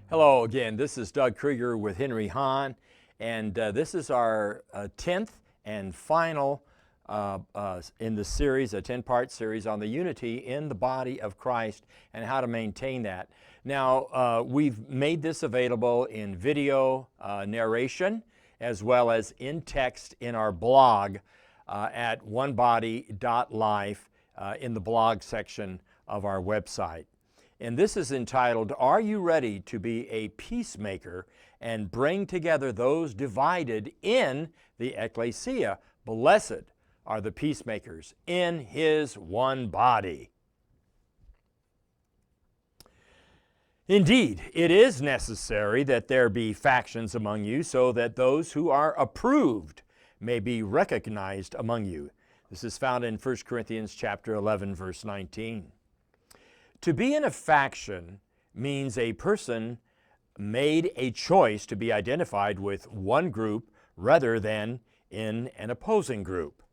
Hello again, this is Doug Krieger with Henry Hahn, and this is our 10th and final in the series, a 10-part series on the unity in the body of Christ and how to maintain that. Now, we've made this available in video narration as well as in text in our blog at onebody.life in the blog section of our website. And this is entitled, Are You Ready to Be a Peacemaker and Bring Together Those Divided in the Ecclesia? Blessed are the peacemakers in His one body. Indeed, it is necessary that there be factions among you so that those who are approved may be recognized among you. This is found in 1 Corinthians chapter 11, verse 19. To be in a faction means a person made a choice to be identified with one group rather than in an opposing group.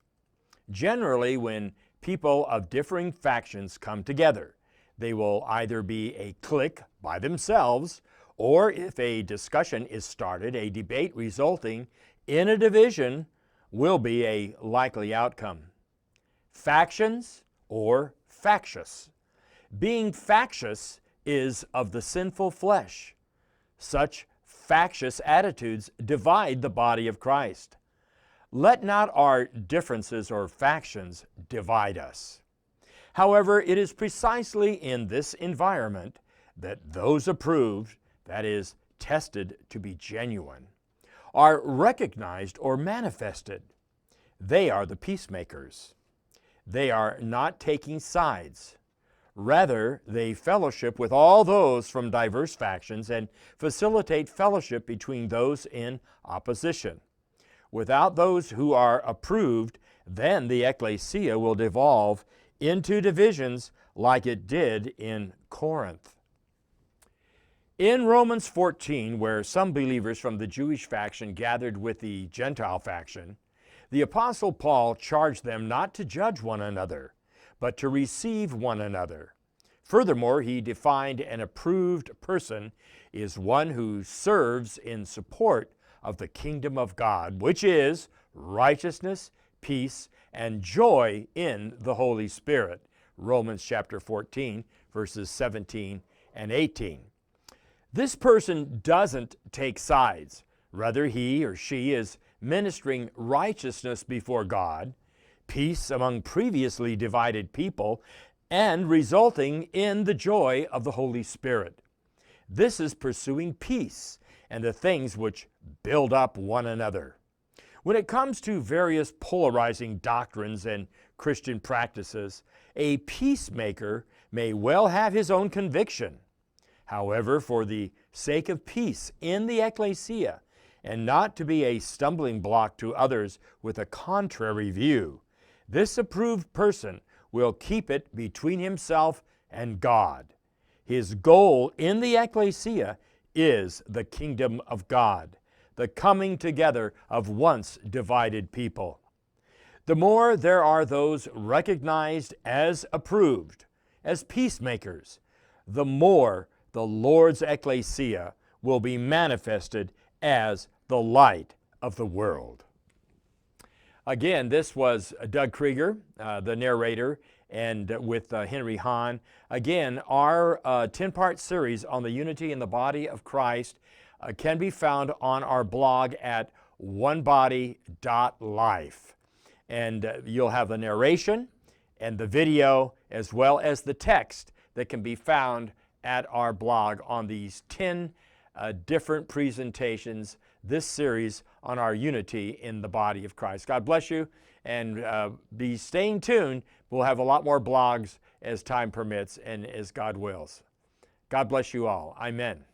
Generally, when people of differing factions come together, they will either be a clique by themselves, or if a discussion is started, a debate resulting in a division will be a likely outcome. Factions or factious. Being factious is of the sinful flesh. Such factious attitudes divide the body of Christ. Let not our differences or factions divide us. However, it is precisely in this environment that those approved, that is, tested to be genuine, are recognized or manifested. They are the peacemakers. They are not taking sides. Rather, they fellowship with all those from diverse factions and facilitate fellowship between those in opposition. Without those who are approved, then the ecclesia will devolve into divisions like it did in Corinth. In Romans 14, where some believers from the Jewish faction gathered with the Gentile faction, the Apostle Paul charged them not to judge one another, but to receive one another. Furthermore, he defined an approved person is one who serves in support of the kingdom of God, which is righteousness, peace, and joy in the Holy Spirit. Romans chapter 14, verses 17 and 18. This person doesn't take sides. Rather, he or she is ministering righteousness before God, peace among previously divided people, and resulting in the joy of the Holy Spirit. This is pursuing peace and the things which build up one another. When it comes to various polarizing doctrines and Christian practices, a peacemaker may well have his own conviction. However, for the sake of peace in the ecclesia, and not to be a stumbling block to others with a contrary view, this approved person will keep it between himself and God. His goal in the ecclesia is the kingdom of God, the coming together of once divided people. The more there are those recognized as approved, as peacemakers, the more the Lord's ecclesia will be manifested as the light of the world. Again, this was Doug Krieger, the narrator, and with Henry Hahn. Again, our 10-part series on the unity in the body of Christ can be found on our blog at onebody.life. And you'll have the narration and the video as well as the text that can be found at our blog on these 10 different presentations, this series on our unity in the body of Christ. God bless you, and be staying tuned. We'll have a lot more blogs as time permits and as God wills. God bless you all. Amen.